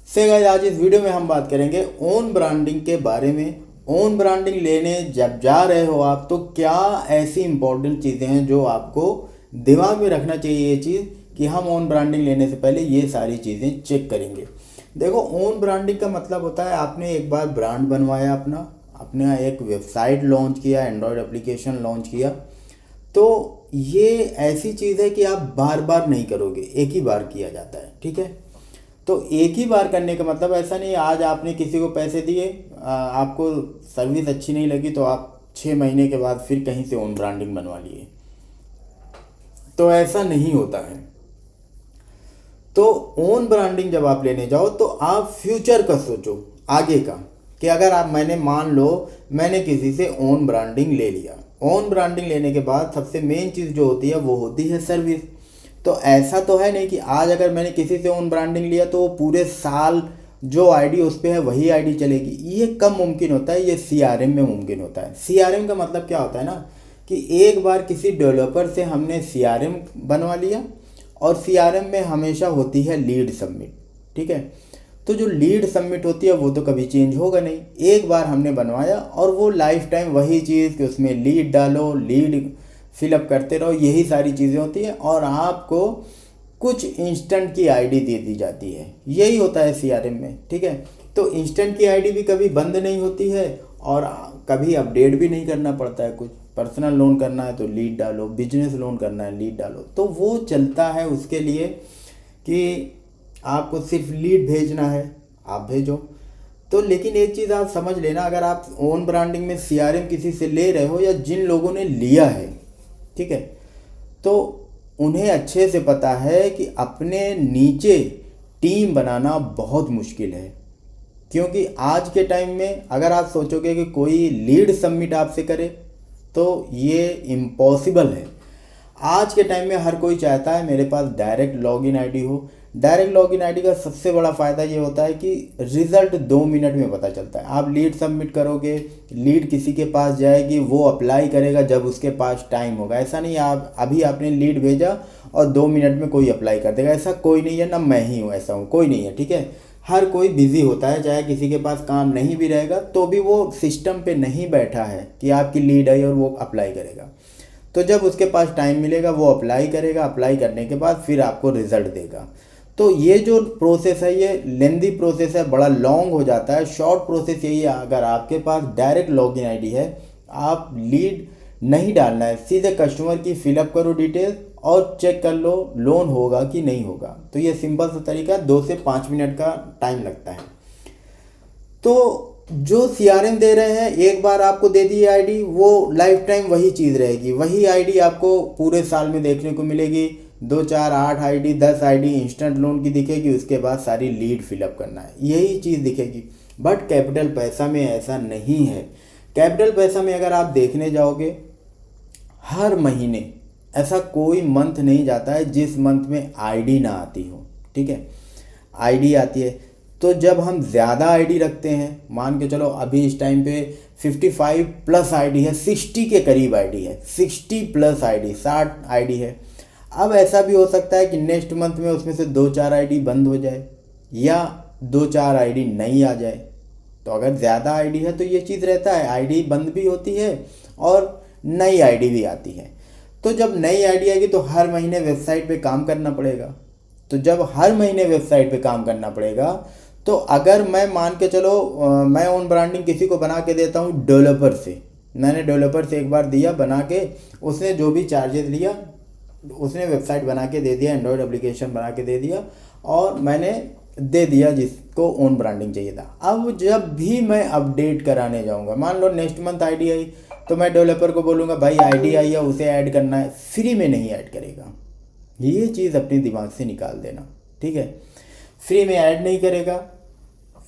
से गाइस, आज इस वीडियो में हम बात करेंगे ओन ब्रांडिंग के बारे में। ओन ब्रांडिंग लेने जब जा रहे हो आप, तो क्या ऐसी इंपॉर्टेंट चीज़ें हैं जो आपको दिमाग में रखना चाहिए। ये चीज़ कि हम ओन ब्रांडिंग लेने से पहले ये सारी चीज़ें चेक करेंगे। देखो, ओन ब्रांडिंग का मतलब होता है आपने एक बार ब्रांड बनवाया, अपना एक वेबसाइट लॉन्च किया, एंड्रॉयड एप्लीकेशन लॉन्च किया, तो ये ऐसी चीज़ है कि आप बार बार नहीं करोगे, एक ही बार किया जाता है। ठीक है, तो एक ही बार करने का मतलब ऐसा नहीं आज आपने किसी को पैसे दिए, आपको सर्विस अच्छी नहीं लगी तो आप 6 महीने के बाद फिर कहीं से ओन ब्रांडिंग बनवा लिए, तो ऐसा नहीं होता है। तो ओन ब्रांडिंग जब आप लेने जाओ तो आप फ्यूचर का सोचो, आगे का, कि अगर आप मान लो मैंने किसी से ओन ब्रांडिंग ले लिया। ओन ब्रांडिंग लेने के बाद सबसे मेन चीज़ जो होती है वो होती है सर्विस। तो ऐसा तो है नहीं कि आज अगर मैंने किसी से ओन ब्रांडिंग लिया तो वो पूरे साल जो आईडी उस पर है वही आईडी चलेगी। ये कम मुमकिन होता है, ये सीआरएम में मुमकिन होता है। सीआरएम का मतलब क्या होता है ना, कि एक बार किसी डेवलपर से हमने सीआरएम बनवा लिया, और सीआरएम में हमेशा होती है लीड सबमिट। ठीक है, तो जो लीड सबमिट होती है वो तो कभी चेंज होगा नहीं। एक बार हमने बनवाया और वो लाइफ टाइम वही चीज़ कि उसमें लीड डालो, लीड फिलअप करते रहो, यही सारी चीज़ें होती हैं। और आपको कुछ इंस्टेंट की आईडी दे दी जाती है, यही होता है सीआरएम में। ठीक है, तो इंस्टेंट की आईडी भी कभी बंद नहीं होती है और कभी अपडेट भी नहीं करना पड़ता है। कुछ पर्सनल लोन करना है तो लीड डालो, बिजनेस लोन करना है लीड डालो, तो वो चलता है उसके लिए कि आपको सिर्फ लीड भेजना है, आप भेजो। तो लेकिन एक चीज़ आप समझ लेना, अगर आप ओन ब्रांडिंग में सीआरएम किसी से ले रहे हो या जिन लोगों ने लिया है, ठीक है, तो उन्हें अच्छे से पता है कि अपने नीचे टीम बनाना बहुत मुश्किल है। क्योंकि आज के टाइम में अगर आप सोचोगे कि कोई लीड सबमिट आपसे करे तो ये इम्पॉसिबल है। आज के टाइम में हर कोई चाहता है मेरे पास डायरेक्ट लॉगिन आईडी हो। डायरेक्ट लॉगिन आईडी का सबसे बड़ा फ़ायदा ये होता है कि रिज़ल्ट 2 मिनट में पता चलता है। आप लीड सबमिट करोगे, लीड किसी के पास जाएगी, वो अप्लाई करेगा जब उसके पास टाइम होगा। ऐसा नहीं आप अभी आपने लीड भेजा और 2 मिनट में कोई अप्लाई कर देगा, ऐसा कोई नहीं है। ना मैं ही हूँ, ऐसा हूँ, कोई नहीं है। ठीक है, हर कोई बिजी होता है, चाहे किसी के पास काम नहीं भी रहेगा तो भी वो सिस्टम पे नहीं बैठा है कि आपकी लीड आई और वो अप्लाई करेगा। तो जब उसके पास टाइम मिलेगा वो अप्लाई करेगा, अप्लाई करने के बाद फिर आपको रिजल्ट देगा। तो ये जो प्रोसेस है ये लेंदी प्रोसेस है, बड़ा लॉन्ग हो जाता है। शॉर्ट प्रोसेस यही है, अगर आपके पास डायरेक्ट लॉगिन आईडी है, आप लीड नहीं डालना है, सीधे कस्टमर की फिलअप करो डिटेल और चेक कर लो लोन होगा कि नहीं होगा। तो ये सिंपल सा तरीका, 2 से 5 मिनट का टाइम लगता है। तो जो सीआरएम दे रहे हैं, एक बार आपको दे दी आईडी, वो लाइफ टाइम वही चीज़ रहेगी, वही आईडी आपको पूरे साल में देखने को मिलेगी। 2 4 8 आईडी 10 आईडी इंस्टेंट लोन की दिखेगी, उसके बाद सारी लीड फिलअप करना है, यही चीज़ दिखेगी। बट कैपिटल पैसा में ऐसा नहीं है। कैपिटल पैसा में अगर आप देखने जाओगे, हर महीने ऐसा कोई मंथ नहीं जाता है जिस मंथ में आईडी ना आती हो। ठीक है, आईडी आती है। तो जब हम ज़्यादा आईडी रखते हैं, मान के चलो अभी इस टाइम पे 55 प्लस आईडी है, 60 के करीब आईडी है, 60 प्लस आईडी, 60 आईडी है। अब ऐसा भी हो सकता है कि नेक्स्ट मंथ में उसमें से 2 4 आईडी बंद हो जाए या 2 4 आईडी नहीं आ जाए। तो अगर ज़्यादा आईडी है तो ये चीज़ रहता है, आईडी बंद भी होती है और नई आईडी भी आती है। तो जब नई आईडी आएगी तो हर महीने वेबसाइट पे काम करना पड़ेगा। तो जब हर महीने वेबसाइट पे काम करना पड़ेगा, तो अगर मैं मान के चलो मैं ओन ब्रांडिंग किसी को बना के देता हूँ डेवलपर से, मैंने डेवलपर से एक बार दिया बना के, उसने जो भी चार्जेस लिया उसने वेबसाइट बना के दे दिया, एंड्रॉयड एप्लीकेशन बना के दे दिया और मैंने दे दिया जिसको ओन ब्रांडिंग चाहिए था। अब जब भी मैं अपडेट कराने जाऊँगा, मान लो नेक्स्ट मंथ आईडी आई, तो मैं डेवलपर को बोलूँगा भाई आईडी आई है उसे ऐड करना है, फ्री में नहीं ऐड करेगा। ये चीज़ अपने दिमाग से निकाल देना। ठीक है, फ्री में ऐड नहीं करेगा,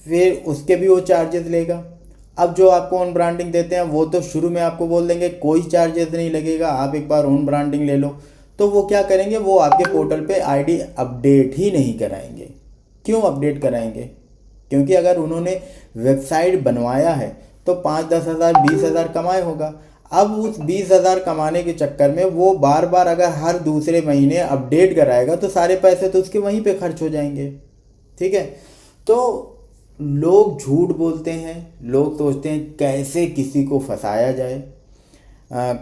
फिर उसके भी वो चार्जेस लेगा। अब जो आपको ओन ब्रांडिंग देते हैं वो तो शुरू में आपको बोल देंगे कोई चार्जेस नहीं लगेगा, आप एक बार ओन ब्रांडिंग ले लो। तो वो क्या करेंगे, वो आपके पोर्टल पे आईडी अपडेट ही नहीं कराएंगे। क्यों अपडेट कराएंगे? क्योंकि अगर उन्होंने वेबसाइट बनवाया है तो 5-10 हज़ार 20 हज़ार कमाए होगा। अब उस 20 हज़ार कमाने के चक्कर में वो बार बार अगर हर दूसरे महीने अपडेट कराएगा तो सारे पैसे तो उसके वहीं पे खर्च हो जाएंगे। ठीक है, तो लोग झूठ बोलते हैं, लोग सोचते हैं कैसे किसी को फंसाया जाए।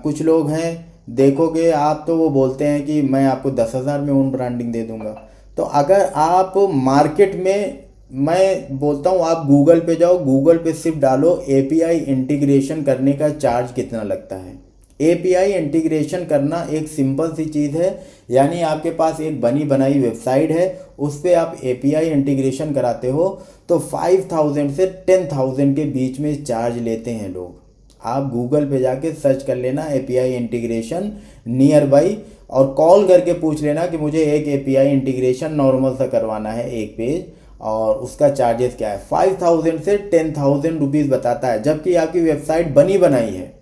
कुछ लोग हैं, देखोगे आप तो वो बोलते हैं कि मैं आपको 10,000 में ओन ब्रांडिंग दे दूंगा। तो अगर आप मार्केट में, मैं बोलता हूँ आप गूगल पे जाओ, गूगल पे सिर्फ डालो एपीआई इंटीग्रेशन करने का चार्ज कितना लगता है। एपीआई इंटीग्रेशन करना एक सिंपल सी चीज़ है, यानी आपके पास एक बनी बनाई वेबसाइट है, उस पर आप एपीआई इंटीग्रेशन कराते हो तो 5,000 से 10,000 के बीच में चार्ज लेते हैं लोग। आप गूगल पे जाके सर्च कर लेना एपीआई इंटीग्रेशन नियर बाई, और कॉल करके पूछ लेना कि मुझे एक एपीआई इंटीग्रेशन नॉर्मल सा करवाना है एक पेज, और उसका चार्जेस क्या है। 5,000 से 10,000 रुपीज़ बताता है, जबकि आपकी वेबसाइट बनी बनाई है।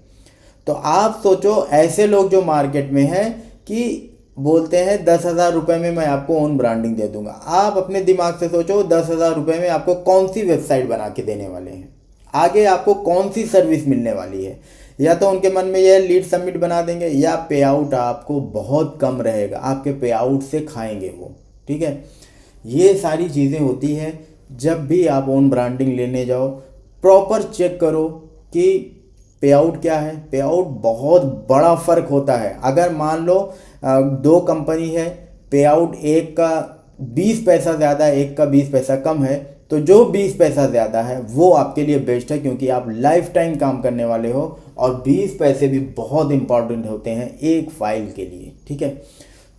तो आप सोचो ऐसे लोग जो मार्केट में हैं कि बोलते हैं 10,000 रुपये में मैं आपको ओन ब्रांडिंग दे दूंगा। आप अपने दिमाग से सोचो 10,000 रुपये में आपको कौन सी वेबसाइट बना के देने वाले हैं, आगे आपको कौन सी सर्विस मिलने वाली है। या तो उनके मन में यह लीड सबमिट बना देंगे, या पे आउट आपको बहुत कम रहेगा, आपके पे आउट से खाएंगे वो। ठीक है, ये सारी चीज़ें होती हैं। जब भी आप ओन ब्रांडिंग लेने जाओ, प्रॉपर चेक करो कि पे आउट क्या है। पे आउट बहुत बड़ा फ़र्क होता है। अगर मान लो दो कंपनी है, पे आउट एक का 20 पैसा ज़्यादा, एक का 20 पैसा कम है, तो जो 20 पैसा ज़्यादा है वो आपके लिए बेस्ट है, क्योंकि आप लाइफ टाइम काम करने वाले हो, और 20 पैसे भी बहुत इंपॉर्टेंट होते हैं एक फाइल के लिए। ठीक है,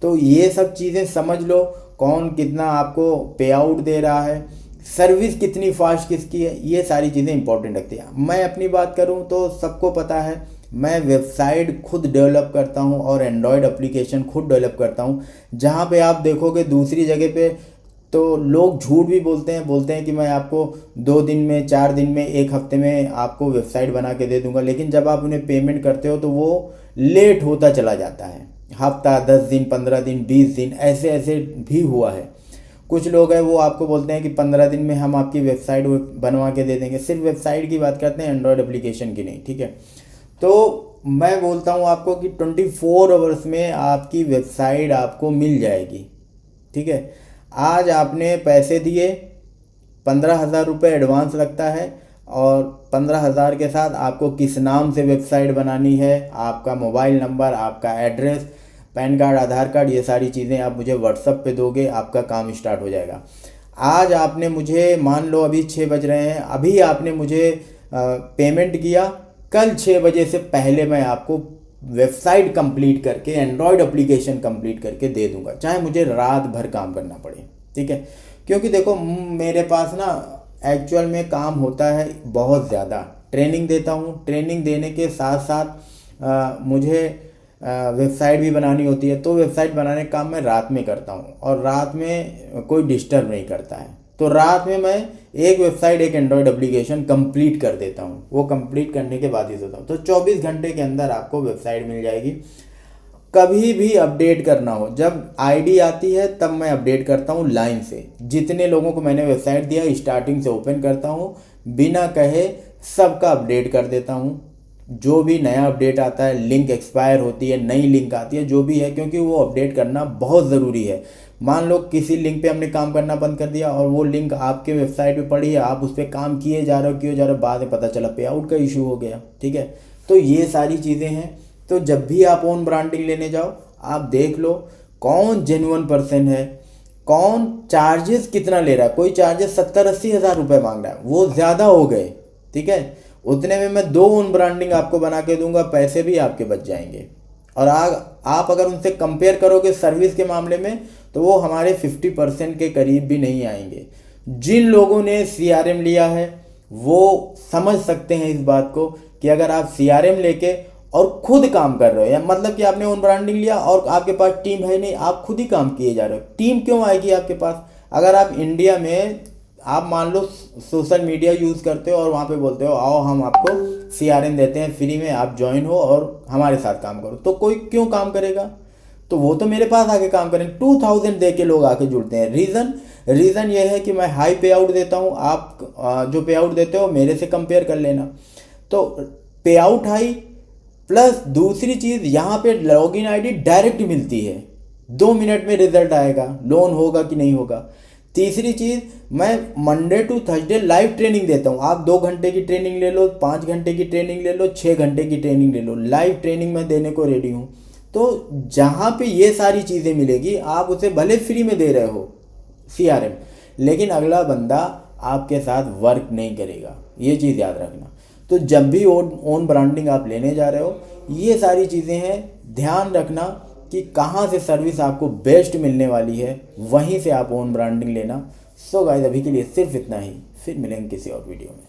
तो ये सब चीज़ें समझ लो, कौन कितना आपको पे आउट दे रहा है, सर्विस कितनी फास्ट किसकी है, ये सारी चीज़ें इंपॉर्टेंट रखती हैं। मैं अपनी बात करूं तो सबको पता है, मैं वेबसाइट खुद डेवलप करता हूं और एंड्रॉयड एप्लीकेशन खुद डेवलप करता हूं। जहां पे आप देखोगे दूसरी जगह पे तो लोग झूठ भी बोलते हैं कि मैं आपको 2 दिन में, 4 दिन में, 1 हफ्ते में आपको वेबसाइट बना के दे दूंगा, लेकिन जब आप उन्हें पेमेंट करते हो तो वो लेट होता चला जाता है। हफ्ता, 10 दिन, 15 दिन, 20 दिन, ऐसे ऐसे भी हुआ है। कुछ लोग हैं वो आपको बोलते हैं कि 15 दिन में हम आपकी वेबसाइट बनवा के दे देंगे। सिर्फ वेबसाइट की बात करते हैं, एंड्रॉयड एप्लीकेशन की नहीं। ठीक है, तो मैं बोलता हूँ आपको कि 24 आवर्स में आपकी वेबसाइट आपको मिल जाएगी। ठीक है, आज आपने पैसे दिए, 15,000 रुपये एडवांस लगता है, और 15,000 के साथ आपको किस नाम से वेबसाइट बनानी है, आपका मोबाइल नंबर, आपका एड्रेस, पैन कार्ड, आधार कार्ड, ये सारी चीज़ें आप मुझे व्हाट्सअप पे दोगे, आपका काम स्टार्ट हो जाएगा। आज आपने मुझे, मान लो अभी 6 बज रहे हैं, अभी आपने मुझे पेमेंट किया, कल 6 बजे से पहले मैं आपको वेबसाइट कंप्लीट करके, एंड्रॉयड एप्लीकेशन कंप्लीट करके दे दूंगा, चाहे मुझे रात भर काम करना पड़े। ठीक है, क्योंकि देखो मेरे पास ना एक्चुअल में काम होता है बहुत ज़्यादा। ट्रेनिंग देता हूँ, ट्रेनिंग देने के साथ साथ मुझे वेबसाइट भी बनानी होती है, तो वेबसाइट बनाने का काम मैं रात में करता हूँ, और रात में कोई डिस्टर्ब नहीं करता है। तो रात में मैं एक वेबसाइट, एक एंड्रॉयड एप्लीकेशन कंप्लीट कर देता हूँ। वो कंप्लीट करने के बाद ही सोता हूँ। तो 24 घंटे के अंदर आपको वेबसाइट मिल जाएगी। कभी भी अपडेट करना हो, जब आईडी आती है तब मैं अपडेट करता हूँ लाइन से। जितने लोगों को मैंने वेबसाइट दिया स्टार्टिंग से ओपन करता हूँ, बिना कहे सबका अपडेट कर देता हूँ। जो भी नया अपडेट आता है, लिंक एक्सपायर होती है, नई लिंक आती है, जो भी है, क्योंकि वो अपडेट करना बहुत ज़रूरी है। मान लो किसी लिंक पे हमने काम करना बंद कर दिया और वो लिंक आपके वेबसाइट पे पड़ी है, आप उस पर काम किए जा रहे हो, बाद में पता चला पे आउट का इशू हो गया। ठीक है, तो ये सारी चीज़ें हैं। तो जब भी आप ओन ब्रांडिंग लेने जाओ, आप देख लो कौन जेन्युइन पर्सन है, कौन चार्जेस कितना ले रहा है। कोई चार्जेस 70-80 हज़ार रुपये मांग रहा है, वो ज़्यादा हो गए। ठीक है, उतने में मैं 2 ओन ब्रांडिंग आपको बना के दूंगा, पैसे भी आपके बच जाएंगे। और आप अगर उनसे कंपेयर करोगे सर्विस के मामले में, तो वो हमारे 50% के करीब भी नहीं आएंगे। जिन लोगों ने CRM लिया है वो समझ सकते हैं इस बात को, कि अगर आप CRM लेके और खुद काम कर रहे हो, या मतलब कि आपने ओन ब्रांडिंग लिया और आपके पास टीम है नहीं, आप खुद ही काम किए जा रहे हो, टीम क्यों आएगी आपके पास। अगर आप इंडिया में, आप मान लो सोशल मीडिया यूज़ करते हो और वहाँ पे बोलते हो आओ हम आपको CRM देते हैं फ्री में, आप ज्वाइन हो और हमारे साथ काम करो, तो कोई क्यों काम करेगा। तो वो तो मेरे पास आके काम करें। 2000 दे के लोग आके जुड़ते हैं। रीज़न ये है कि मैं हाई पे आउट देता हूँ। आप जो पे आउट देते हो मेरे से कंपेयर कर लेना। तो पे आउट हाई, प्लस दूसरी चीज़ यहाँ पे लॉगिन आईडी डायरेक्ट मिलती है, 2 मिनट में रिजल्ट आएगा, लोन होगा कि नहीं होगा। तीसरी चीज़, मैं Monday to Thursday live training देता हूँ। आप 2 घंटे की ट्रेनिंग ले लो, 5 घंटे की ट्रेनिंग ले लो, 6 घंटे की ट्रेनिंग ले लो, लाइव ट्रेनिंग मैं देने को रेडी हूँ। तो जहाँ पे ये सारी चीज़ें मिलेगी, आप उसे भले फ्री में दे रहे हो CRM, लेकिन अगला बंदा आपके साथ वर्क नहीं करेगा, ये चीज़ याद रखना। तो जब भी ओन ब्रांडिंग आप लेने जा रहे हो, ये सारी चीज़ें हैं, ध्यान रखना कि कहाँ से सर्विस आपको बेस्ट मिलने वाली है, वहीं से आप ओन ब्रांडिंग लेना। सो गाइस, अभी के लिए सिर्फ इतना ही, फिर मिलेंगे किसी और वीडियो में।